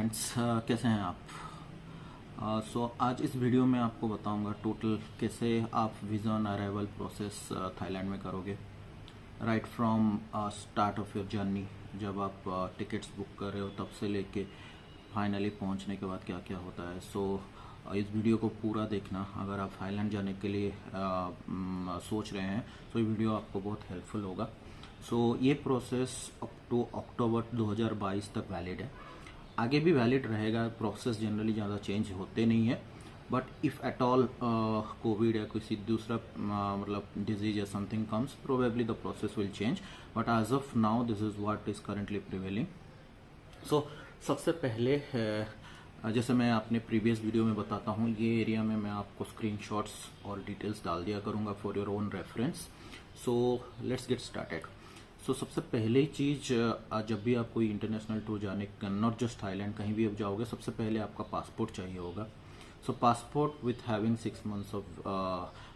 Friends, कैसे हैं आप। आज इस वीडियो में आपको बताऊंगा टोटल कैसे आप visa on arrival process Thailand में करोगे, right from start of your journey. जब आप टिकट्स बुक कर रहे हो तब से लेके फाइनली पहुंचने के बाद क्या क्या होता है। इस वीडियो को पूरा देखना। अगर आप थाईलैंड जाने के लिए सोच रहे हैं तो ये वीडियो आपको बहुत हेल्पफुल होगा। ये प्रोसेस अप टू अक्टूबर 2022 तक वैलिड है। आगे भी वैलिड रहेगा। प्रोसेस जनरली ज़्यादा चेंज होते नहीं है, but if at all COVID या किसी दूसरा मतलब डिजीज या something comes, probably the process will change, but as of now this is what is currently prevailing. सबसे पहले जैसे मैं अपने प्रीवियस वीडियो में बताता हूँ, ये एरिया में मैं आपको स्क्रीनशॉट्स और डिटेल्स डाल दिया करूँगा for your own reference. Let's get started. सबसे पहले चीज़, जब भी आप कोई इंटरनेशनल टूर जाने, नॉट जस्ट थाईलैंड, कहीं भी आप जाओगे, सबसे पहले आपका पासपोर्ट चाहिए होगा। Passport with having 6 months of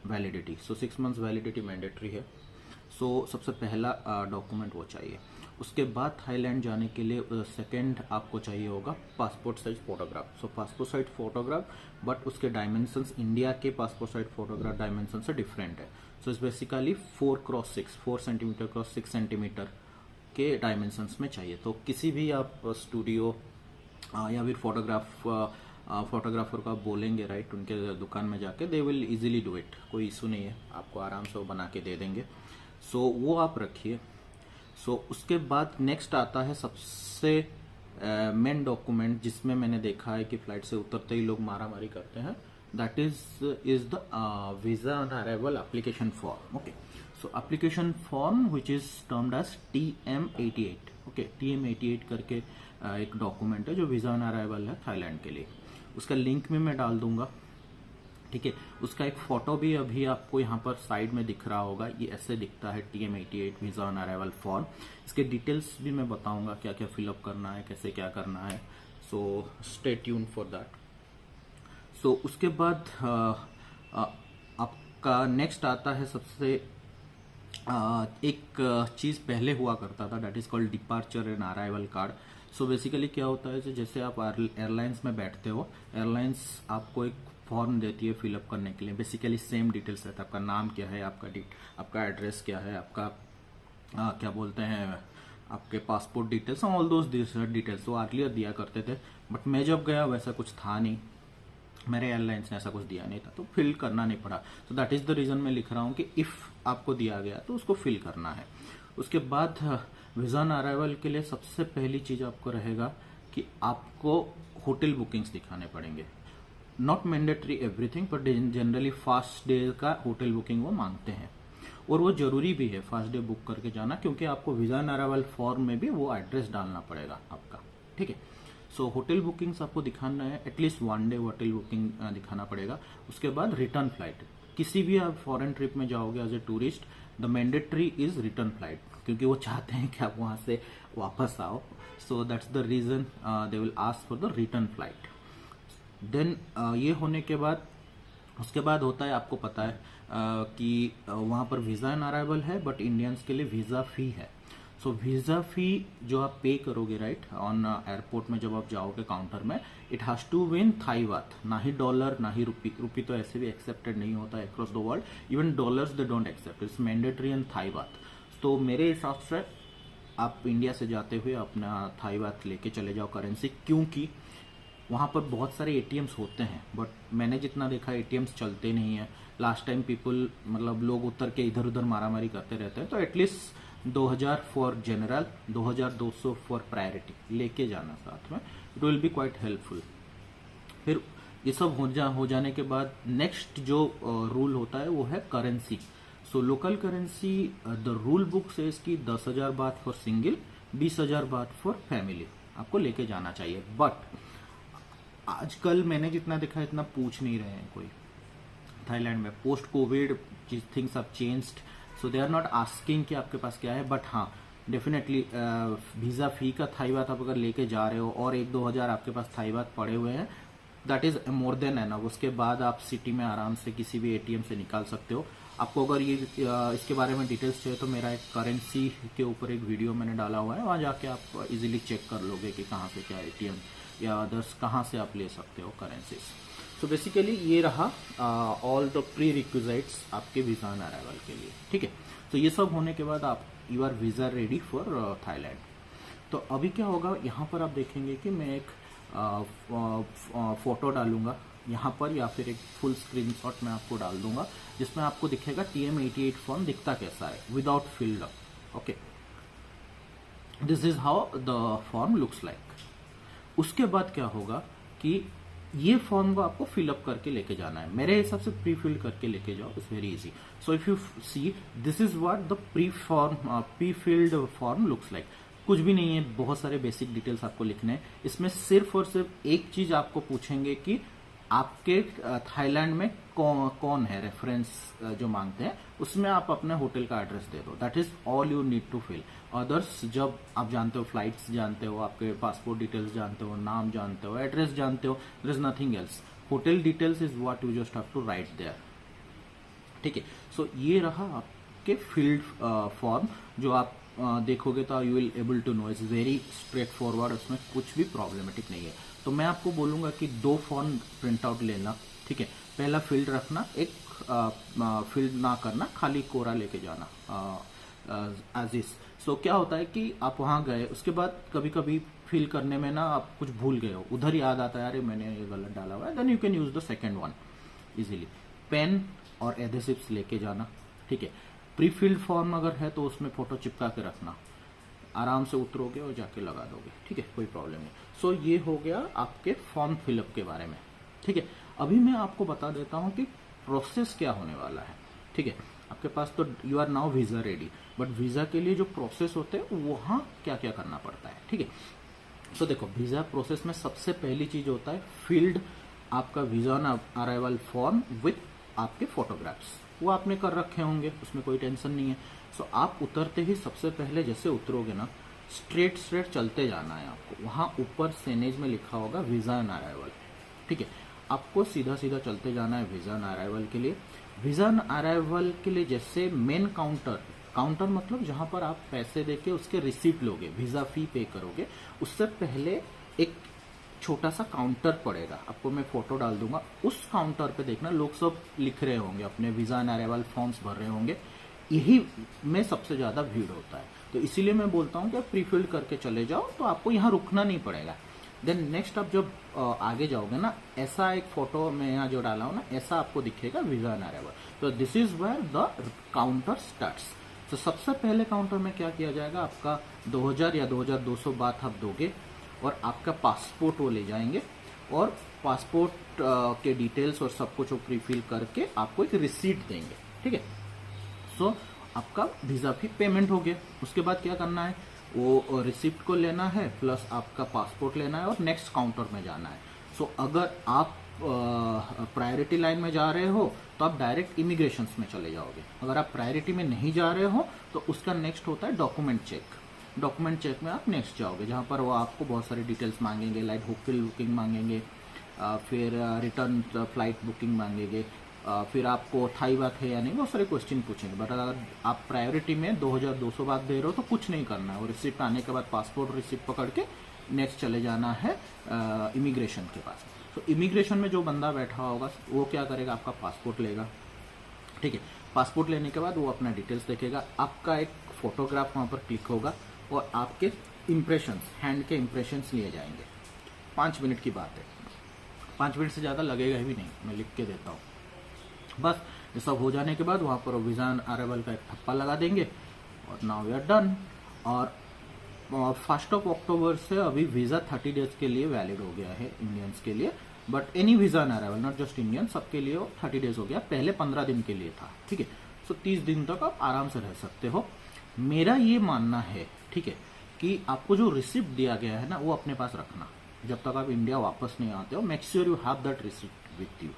validity. 6 months validity mandatory है। सबसे पहला डॉक्यूमेंट वो चाहिए। उसके बाद थाईलैंड जाने के लिए सेकंड आपको चाहिए होगा passport size photograph. Passport size photograph, but उसके डायमेंशंस इंडिया के पासपोर्ट साइज फोटोग्राफ डायमेंशन से डिफरेंट है। It's basically 4x6, 4 centimetre cross 6 centimetre के डायमेंशंस में चाहिए। तो किसी भी आप स्टूडियो या फिर फोटोग्राफर को आप बोलेंगे, राइट, उनके दुकान में जाके, they will easily do it. कोई इशू नहीं है, आपको आराम से वो बना के दे देंगे। वो आप रखिए। उसके बाद नेक्स्ट आता है सबसे मेन डॉक्यूमेंट, जिसमें मैंने देखा है कि फ्लाइट से उतरते ही लोग मारामारी करते हैं। That is the visa on arrival application form. Okay, application form which is termed as TM88। Okay, TM88 करके एक डॉक्यूमेंट है जो वीजा ऑन अराइवल है थाईलैंड के लिए। उसका लिंक भी मैं डाल दूंगा, ठीक है। उसका एक फोटो भी अभी आपको यहाँ पर साइड में दिख रहा होगा। ये ऐसे दिखता है TM88 visa on arrival form. इसके डिटेल्स भी मैं बताऊंगा, क्या क्या फिलअप करना है, कैसे क्या करना है। Stay tune for that. उसके बाद आपका नेक्स्ट आता है सबसे एक चीज पहले हुआ करता था, that is called departure and arrival card. Basically क्या होता है, जैसे आप एयरलाइंस में बैठते हो, एयरलाइंस आपको एक फॉर्म देती है फिलअप करने के लिए। बेसिकली सेम डिटेल्स रहता है। आपका नाम क्या है, आपका एड्रेस क्या है, आपका क्या बोलते हैं, आपके passport details, all those details वो अर्लियर दिया करते थे। बट मैं जब गया वैसा कुछ था नहीं, मेरे एयरलाइंस ने ऐसा कुछ दिया नहीं था, तो फिल करना नहीं पड़ा। दैट इज द रीजन मैं लिख रहा हूँ कि इफ आपको दिया गया तो उसको फिल करना है। उसके बाद वीजा ऑन अराइवल के लिए सबसे पहली चीज आपको रहेगा कि आपको होटल बुकिंग्स दिखाने पड़ेंगे। Not mandatory everything, but generally first day का होटल बुकिंग वो मांगते हैं, और वो जरूरी भी है फर्स्ट डे बुक करके जाना, क्योंकि आपको वीजा ऑन अराइवल फॉर्म में भी वो एड्रेस डालना पड़ेगा आपका, ठीक है। होटल बुकिंग्स आपको दिखाना है, एटलीस्ट 1 day होटल बुकिंग दिखाना पड़ेगा। उसके बाद रिटर्न फ्लाइट। किसी भी आप फॉरेन ट्रिप में जाओगे as a tourist, the mandatory is return flight, क्योंकि वो चाहते हैं कि आप वहां से वापस आओ। That's the reason they will ask for the return flight. Then ये होने के बाद उसके बाद होता है, आपको पता है कि वहां पर वीजा ऑन अराइवल है, बट इंडियंस के लिए वीजा फी है। वीजा फी जो आप पे करोगे, राइट, ऑन एयरपोर्ट में जब आप जाओगे काउंटर में, it has to be in Thai baht, ना ही डॉलर ना ही रुपी तो ऐसे भी एक्सेप्टेड नहीं होता है across the world. Even dollars they don't accept, it's mandatory in Thai baht. मेरे हिसाब से आप इंडिया से जाते हुए अपना थाई बात लेके चले जाओ करेंसी, क्योंकि वहां पर बहुत सारे ATMs होते हैं, बट मैंने जितना देखा ATMs चलते नहीं है। लास्ट टाइम लोग उतर के इधर उधर मारामारी करते रहते हैं। तो at least 2000 for general, 2200 for priority लेके जाना साथ में, it will be quite helpful. फिर ये सब हो जाने के बाद नेक्स्ट जो रूल होता है वो है currency. Local currency, the rule book से इसकी 10,000 बात फॉर सिंगल, 20,000 बात फॉर फैमिली आपको लेके जाना चाहिए। बट आजकल मैंने जितना देखा इतना पूछ नहीं रहे हैं कोई थाईलैंड में। Post COVID things have changed, they are not asking कि आपके पास क्या है। बट हाँ, डेफिनेटली वीजा फी का थाई बात आप अगर लेके जा रहे हो और 1-2 हजार आपके पास थाई बात पड़े हुए हैं, that is more than enough. उसके बाद आप सिटी में आराम से किसी भी ATM से निकाल सकते हो। आपको अगर ये इसके बारे में डिटेल्स चाहिए तो मेरा एक करेंसी के ऊपर एक वीडियो मैंने डाला हुआ है, वहां जाके आप इजीली चेक कर लोगे कि कहाँ से क्या ATM या अदर्स कहाँ से आप ले सकते हो करेंसीज। तो बेसिकली ये रहा ऑल द प्री रिक्विजिट्स आपके वीजा ऑन अराइवल के लिए, ठीक है। तो ये सब होने के बाद आप you are visa ready for Thailand. तो अभी क्या होगा, यहाँ पर आप देखेंगे कि मैं एक फोटो डालूंगा यहाँ पर, या फिर एक फुल स्क्रीनशॉट मैं आपको डाल दूंगा जिसमें आपको दिखेगा TM88 फॉर्म दिखता कैसा है without filled up. Okay, this is how the form looks like. उसके बाद क्या होगा कि ये फॉर्म को आपको फिलअप करके लेके जाना है। मेरे हिसाब से प्री फिल्ड करके लेके जाओ, it's very easy. So if you see this is what the pre filled form looks like. कुछ भी नहीं है, बहुत सारे बेसिक डिटेल्स आपको लिखने हैं। इसमें सिर्फ और सिर्फ एक चीज आपको पूछेंगे कि आपके थाईलैंड में कौन है, रेफरेंस जो मांगते हैं उसमें आप अपने होटल का एड्रेस दे दो। That is all you need to fill. Others जब आप जानते हो, फ्लाइट्स जानते हो, आपके पासपोर्ट डिटेल्स जानते हो, नाम जानते हो, एड्रेस जानते हो, there is nothing else. Hotel details is what you just have to write there, ठीक है। सो ये रहा आपके फील्ड फॉर्म जो आप देखोगे तो you will able to know it's very straightforward, उसमें कुछ भी प्रॉब्लमेटिक नहीं है। तो मैं आपको बोलूंगा कि 2 फॉर्म प्रिंट आउट लेना, ठीक है। पहला फील्ड रखना, एक फील्ड ना करना, खाली कोरा लेके जाना एज इज। सो क्या होता है कि आप वहां गए, उसके बाद कभी कभी फिल करने में ना आप कुछ भूल गए हो, उधर याद आता है अरे मैंने ये गलत डाला हुआ है, then you can use the second one easily. Pen और एडेसिव्स लेके जाना, ठीक है। प्री फिल्ड फॉर्म अगर है तो उसमें फोटो चिपका के रखना, आराम से उतरोगे और जाके लगा दोगे, ठीक है, कोई प्रॉब्लम नहीं। सो ये हो गया आपके फॉर्म फिलअप के बारे में, ठीक है। अभी मैं आपको बता देता हूं कि प्रोसेस क्या होने वाला है, ठीक है। आपके पास तो you are now visa ready, but visa के लिए जो प्रोसेस होते हैं वहां क्या क्या करना पड़ता है, ठीक है। सो देखो, वीजा प्रोसेस में सबसे पहली चीज होता है फील्ड आपका visa on arrival form with आपके फोटोग्राफ्स, वो आपने कर रखे होंगे, उसमें कोई टेंशन नहीं है। सो आप उतरते ही सबसे पहले जैसे उतरोगे ना, स्ट्रेट चलते जाना है आपको। वहां ऊपर सेनेज में लिखा होगा वीजा ऑन अराइवल, ठीक है। आपको सीधा सीधा चलते जाना है वीजा ऑन अराइवल के लिए। वीजा ऑन अराइवल के लिए जैसे मेन काउंटर मतलब जहां पर आप पैसे देके उसके रिसीप्ट लोगे, वीजा फी पे करोगे, उससे पहले एक छोटा सा काउंटर पड़ेगा, आपको मैं फोटो डाल दूंगा। उस काउंटर पे देखना लोग सब लिख रहे होंगे, अपने वीजा ऑन अराइवल फॉर्म्स भर रहे होंगे, यही में सबसे ज्यादा भीड़ होता है। तो इसीलिए मैं बोलता हूँ कि आप प्री फिल्ड करके चले जाओ तो आपको यहाँ रुकना नहीं पड़ेगा। देन नेक्स्ट आप जब आगे जाओगे ना, ऐसा एक फोटो में यहाँ जो डाला हूँ ना, ऐसा आपको दिखेगा वीजा ऑन अराइवल। तो this is where the counter starts. तो सबसे पहले काउंटर में क्या किया जाएगा, आपका 2000 या 2200 बात आप दोगे और आपका पासपोर्ट वो ले जाएंगे, और पासपोर्ट के डिटेल्स और सब कुछ वो प्रीफिल करके आपको एक रिसीट देंगे, ठीक है। सो आपका वीजा फी पेमेंट हो गया। उसके बाद क्या करना है, वो रिसिप्ट को लेना है प्लस आपका पासपोर्ट लेना है और नेक्स्ट काउंटर में जाना है। सो अगर आप प्रायोरिटी लाइन में जा रहे हो तो आप डायरेक्ट इमिग्रेशन में चले जाओगे। अगर आप प्रायोरिटी में नहीं जा रहे हो तो उसका नेक्स्ट होता है डॉक्यूमेंट चेक। डॉक्यूमेंट चेक में आप नेक्स्ट जाओगे, जहां पर वो आपको बहुत सारी डिटेल्स मांगेंगे, लाइक होटल बुकिंग मांगेंगे, फिर रिटर्न फ्लाइट बुकिंग मांगेंगे, फिर आपको थाई बात है या नहीं, बहुत सारे क्वेश्चन पूछेंगे। बट अगर आप प्रायोरिटी में 2200 बात दे रहे हो तो कुछ नहीं करना है। और रिसिप्ट आने के बाद पासपोर्ट रिसिप्ट पकड़ के नेक्स्ट चले जाना है इमिग्रेशन के पास। तो इमिग्रेशन में जो बंदा बैठा होगा वो क्या करेगा, आपका पासपोर्ट लेगा, ठीक है। पासपोर्ट लेने के बाद वो अपना डिटेल्स देखेगा, आपका एक फोटोग्राफ वहां पर क्लिक होगा और आपके इम्प्रेशंस, हैंड के इम्प्रेशंस लिए जाएंगे। 5 मिनट की बात है, 5 मिनट से ज्यादा लगेगा भी नहीं, मैं लिख के देता हूँ। बस ये सब हो जाने के बाद वहां पर वीजा ऑन अराइवल का एक ठप्पा लगा देंगे और नाउ वी आर डन। और 1 अक्टूबर से अभी वीजा 30 डेज के लिए वैलिड हो गया है इंडियंस के लिए, but any visa on arrival, not just Indian, सबके लिए 30 डेज हो गया। पहले 15 दिन के लिए था, ठीक है। सो 30 दिन तक आप आराम से रह सकते हो। मेरा ये मानना है, ठीक है, कि आपको जो रिसिप्ट दिया गया है ना वो अपने पास रखना जब तक आप इंडिया वापस नहीं आते हो। Make sure you have that receipt with you,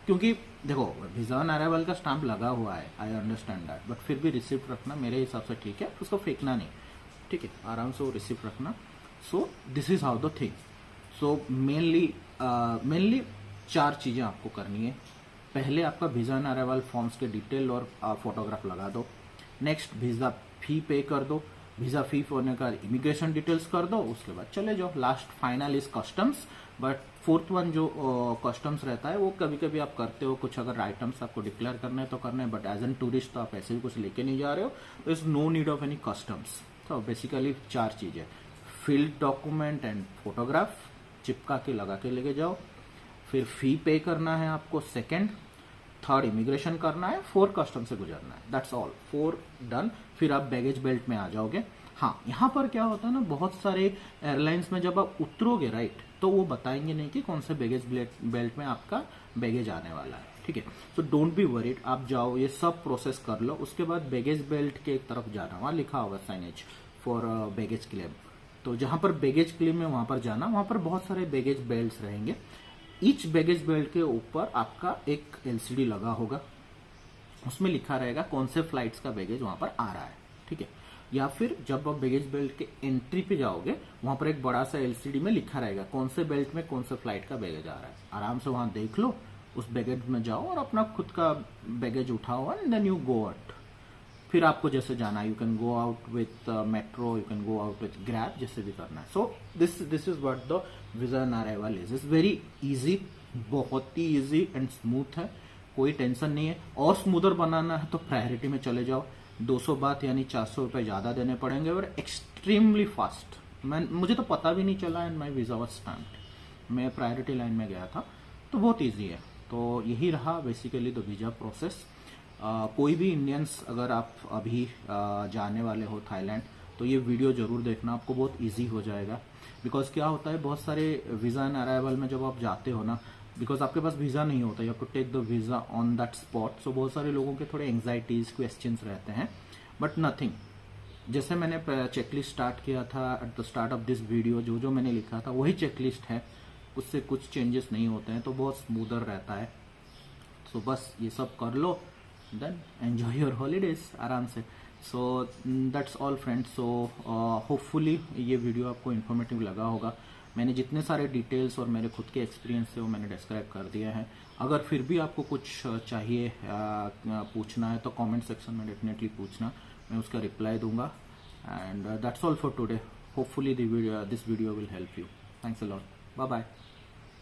क्योंकि देखो वीजा ऑन अराइवल का स्टैंप लगा हुआ है, आई अंडरस्टैंड दैट, बट फिर भी रिसिप्ट रखना मेरे हिसाब से ठीक है, उसको फेंकना नहीं, ठीक है, आराम से वो रिसिप्ट रखना। सो this is how the thing. So mainly 4 चीजें आपको करनी है। पहले आपका वीजा ऑन अराइवल फॉर्म्स के डिटेल और फोटोग्राफ लगा दो। नेक्स्ट वीजा फी पे कर दो। वीजा फी होने का इमिग्रेशन डिटेल्स कर दो, उसके बाद चले जाओ। Last final is customs, but fourth one जो कस्टम्स रहता है वो कभी कभी आप करते हो, कुछ अगर आइटम्स आपको डिक्लेयर करने हैं तो करने हैं, बट एज एन टूरिस्ट तो आप ऐसे भी कुछ लेके नहीं जा रहे हो, तो is no need of any customs. तो बेसिकली 4 चीजें, फील्ड डॉक्यूमेंट एंड फोटोग्राफ चिपका के लगा के लेके जाओ, फिर फी पे करना है आपको, सेकेंड, थर्ड इमिग्रेशन करना है, 4 कस्टम से गुजरना है, दैट्स ऑल, 4 डन। फिर आप बैगेज बेल्ट में आ जाओगे। हाँ, यहाँ पर क्या होता है ना, बहुत सारे एयरलाइंस में जब आप उतरोगे राइट, तो वो बताएंगे नहीं कि कौन से बैगेज बेल्ट में आपका बैगेज आने वाला है, ठीक है। सो डोंट बी वरीड, आप जाओ, ये सब प्रोसेस कर लो, उसके बाद बैगेज बेल्ट के एक तरफ जाना, वहां लिखा होगा साइनेज फॉर बैगेज क्लेम, तो जहां पर बैगेज क्लेम है वहां पर जाना, वहां पर बहुत सारे बैगेज बेल्ट रहेंगे। ईच बैगेज बेल्ट के ऊपर आपका एक एलसीडी लगा होगा, उसमें लिखा रहेगा कौन से फ्लाइट्स का बैगेज वहां पर आ रहा है, ठीक है। या फिर जब आप बैगेज बेल्ट के एंट्री पे जाओगे, वहां पर एक बड़ा सा एलसीडी में लिखा रहेगा कौन से बेल्ट में कौन से फ्लाइट का बैगेज आ रहा है। आराम से वहां देख लो, उस बैगेज में जाओ और अपना खुद का बैगेज उठाओ and then you go out. फिर आपको जैसे जाना, you can go out with metro, you can go out with Grab, जैसे भी करना है। So this is what the visa on arrival is very easy, बहुत ही इजी एंड स्मूथ है, कोई टेंशन नहीं है। और स्मूदर बनाना है तो प्रायोरिटी में चले जाओ, 200 बात यानी 400 रुपए ज्यादा देने पड़ेंगे, और एक्सट्रीमली फास्ट। मुझे तो पता भी नहीं चला and my visa was stamped, मैं प्रायोरिटी लाइन में गया था, तो बहुत ईजी है। तो यही रहा बेसिकली द वीजा प्रोसेस। कोई भी इंडियंस अगर आप अभी जाने वाले हो थाईलैंड, तो ये वीडियो जरूर देखना, आपको बहुत इजी हो जाएगा। बिकॉज क्या होता है, बहुत सारे वीजा एंड अराइवल में जब आप जाते हो ना, बिकॉज आपके पास वीजा नहीं होता, you have to take the visa on that spot, so बहुत सारे लोगों के थोड़े एंग्जाइटीज क्वेश्चंस रहते हैं, बट नथिंग। जैसे मैंने चेकलिस्ट स्टार्ट किया था at the start of this video, जो जो मैंने लिखा था वही चेकलिस्ट है, उससे कुछ चेंजेस नहीं होते हैं, तो बहुत स्मूदर रहता है। सो बस ये सब कर लो, देन एंजॉय योर हॉलीडेज आराम से। So that's all friends. So hopefully ये वीडियो आपको इन्फॉर्मेटिव लगा होगा। मैंने जितने सारे डिटेल्स और मेरे खुद के एक्सपीरियंस से वो मैंने डिस्क्राइब कर दिया है। अगर फिर भी आपको कुछ चाहिए पूछना है तो कमेंट सेक्शन में डेफिनेटली पूछना, मैं उसका रिप्लाई दूंगा। And that's all for today. Hopefully this video will help you. Thanks a lot, bye bye.